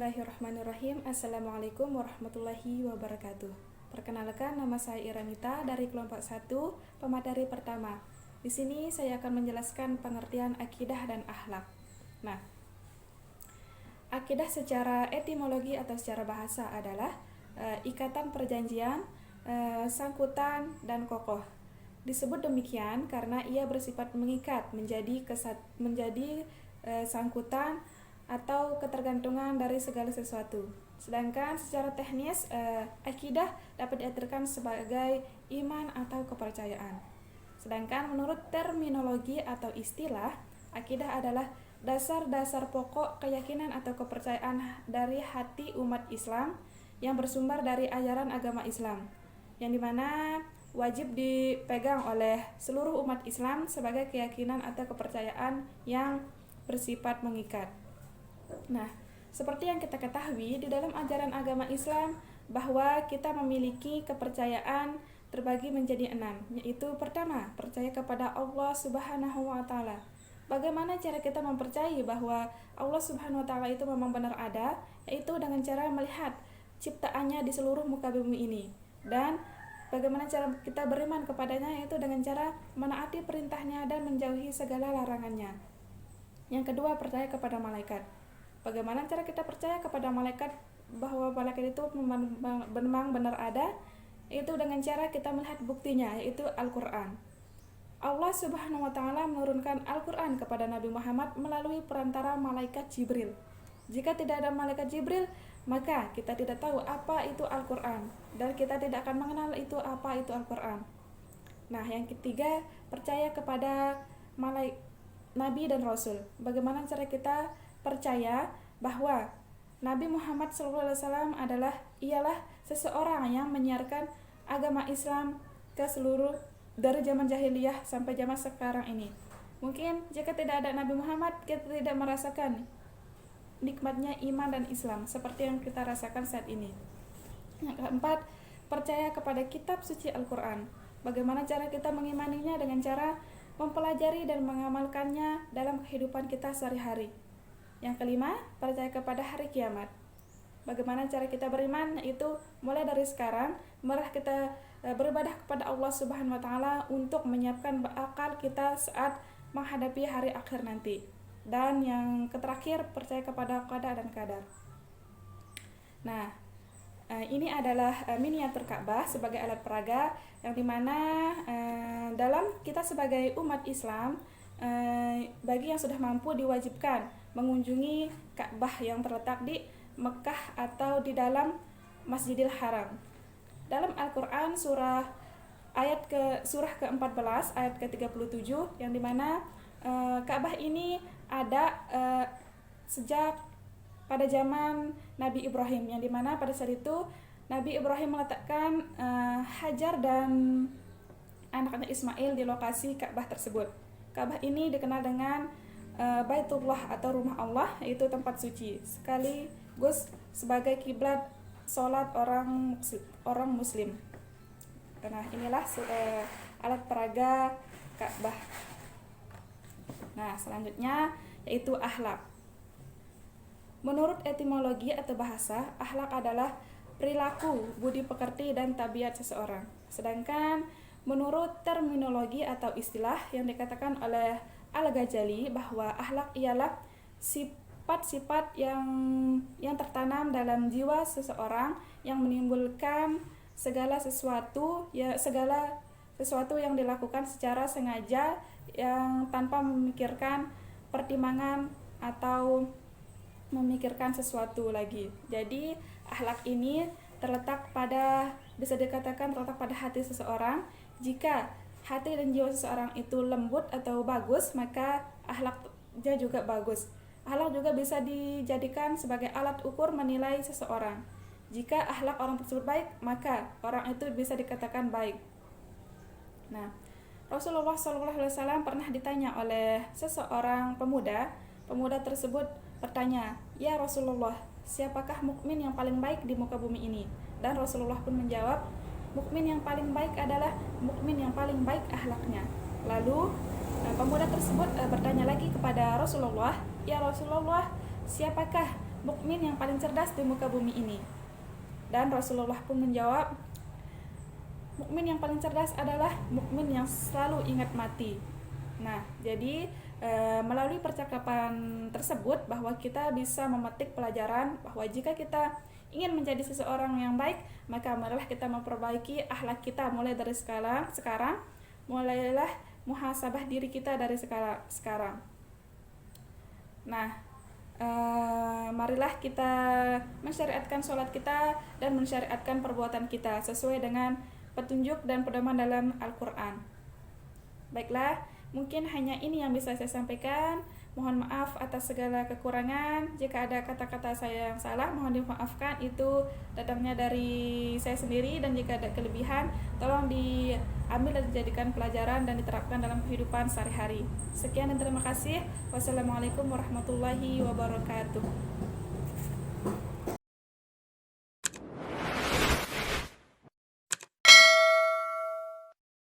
Bismillahirrahmanirrahim. Assalamualaikum warahmatullahi wabarakatuh. Perkenalkan, nama saya Iramita dari kelompok 1, pemateri pertama. Di sini saya akan menjelaskan pengertian akidah dan akhlak. Nah, akidah secara etimologi atau secara bahasa adalah ikatan perjanjian, sangkutan, dan kokoh. Disebut demikian karena ia bersifat mengikat, menjadi sangkutan atau ketergantungan dari segala sesuatu. Sedangkan secara teknis, akidah dapat diartikan sebagai iman atau kepercayaan. Sedangkan menurut terminologi atau istilah, akidah adalah dasar-dasar pokok keyakinan atau kepercayaan dari hati umat Islam yang bersumber dari ajaran agama Islam, yang dimana wajib dipegang oleh seluruh umat Islam sebagai keyakinan atau kepercayaan yang bersifat mengikat. Nah, seperti yang kita ketahui di dalam ajaran agama Islam bahwa kita memiliki kepercayaan terbagi menjadi 6, yaitu pertama, percaya kepada Allah Subhanahu wa Ta'ala. Bagaimana cara kita mempercayai bahwa Allah Subhanahu wa Ta'ala itu memang benar ada, yaitu dengan cara melihat ciptaannya di seluruh muka bumi ini. Dan bagaimana cara kita beriman kepadanya, yaitu dengan cara menaati perintahnya dan menjauhi segala larangannya. Yang kedua, percaya kepada malaikat. Bagaimana cara kita percaya kepada malaikat bahwa malaikat itu memang benar ada? Itu dengan cara kita melihat buktinya, yaitu Al-Quran. Allah Subhanahu wa Ta'ala menurunkan Al-Quran kepada Nabi Muhammad melalui perantara malaikat Jibril. Jika tidak ada malaikat Jibril, maka kita tidak tahu apa itu Al-Quran, dan kita tidak akan mengenal itu apa itu Al-Quran. Nah, yang ketiga, percaya kepada Nabi dan Rasul. Bagaimana cara kita percaya bahwa Nabi Muhammad SAW ialah seseorang yang menyiarkan agama Islam ke seluruh dari zaman jahiliyah sampai zaman sekarang ini. Mungkin jika tidak ada Nabi Muhammad, kita tidak merasakan nikmatnya iman dan Islam seperti yang kita rasakan saat ini. Yang keempat, percaya kepada kitab suci Al-Quran. Bagaimana cara kita mengimaninya? Dengan cara mempelajari dan mengamalkannya dalam kehidupan kita sehari-hari. Yang kelima, percaya kepada hari kiamat. Bagaimana cara kita beriman? Itu mulai dari sekarang, malah kita beribadah kepada Allah Subhanahu wa Ta'ala untuk menyiapkan akal kita saat menghadapi hari akhir nanti. Dan yang terakhir, percaya kepada qada dan qadar. Nah, ini adalah miniatur Ka'bah sebagai alat peraga, yang dimana dalam kita sebagai umat Islam, bagi yang sudah mampu diwajibkan mengunjungi Ka'bah yang terletak di Mekah atau di dalam Masjidil Haram. Dalam Al-Quran surah ke-14 ayat ke-37, yang dimana Ka'bah ini ada sejak pada zaman Nabi Ibrahim, yang dimana pada saat itu Nabi Ibrahim meletakkan Hajar dan anaknya Ismail di lokasi Ka'bah tersebut. Ka'bah ini dikenal dengan Baitullah atau rumah Allah, yaitu tempat suci, sekaligus sebagai kiblat sholat orang muslim. Nah, inilah alat peraga Ka'bah. Nah, selanjutnya yaitu akhlak. Menurut etimologi atau bahasa, akhlak adalah perilaku, budi pekerti, dan tabiat seseorang. Sedangkan menurut terminologi atau istilah yang dikatakan oleh Al-Ghazali bahwa akhlak ialah sifat-sifat yang tertanam dalam jiwa seseorang yang menimbulkan segala sesuatu yang dilakukan secara sengaja, yang tanpa memikirkan pertimbangan atau memikirkan sesuatu lagi. Jadi akhlak ini bisa dikatakan terletak pada hati seseorang. Jika hati dan jiwa seseorang itu lembut atau bagus, maka akhlaknya juga bagus. Akhlak juga bisa dijadikan sebagai alat ukur menilai seseorang. Jika akhlak orang tersebut baik, maka orang itu bisa dikatakan baik. Nah, Rasulullah SAW pernah ditanya oleh seseorang pemuda. Pemuda tersebut bertanya, "Ya Rasulullah, siapakah mukmin yang paling baik di muka bumi ini?" Dan Rasulullah pun menjawab, "Mukmin yang paling baik adalah mukmin yang paling baik akhlaknya." Lalu pemuda tersebut bertanya lagi kepada Rasulullah, "Ya Rasulullah, siapakah mukmin yang paling cerdas di muka bumi ini. Dan Rasulullah pun menjawab, mukmin yang paling cerdas adalah mukmin yang selalu ingat mati. Nah, jadi melalui percakapan tersebut bahwa kita bisa memetik pelajaran bahwa jika kita ingin menjadi seseorang yang baik, maka marilah kita memperbaiki akhlak kita mulai dari sekarang. Mulailah muhasabah diri kita dari sekarang. Nah, marilah kita mensyariatkan sholat kita dan mensyariatkan perbuatan kita sesuai dengan petunjuk dan pedoman dalam Al-Quran. Baiklah, mungkin hanya ini yang bisa saya sampaikan. Mohon maaf atas segala kekurangan. Jika ada kata-kata saya yang salah, mohon dimaafkan. Itu datangnya dari saya sendiri, dan jika ada kelebihan, tolong diambil dan dijadikan pelajaran dan diterapkan dalam kehidupan sehari-hari. Sekian dan terima kasih. Wassalamualaikum warahmatullahi wabarakatuh.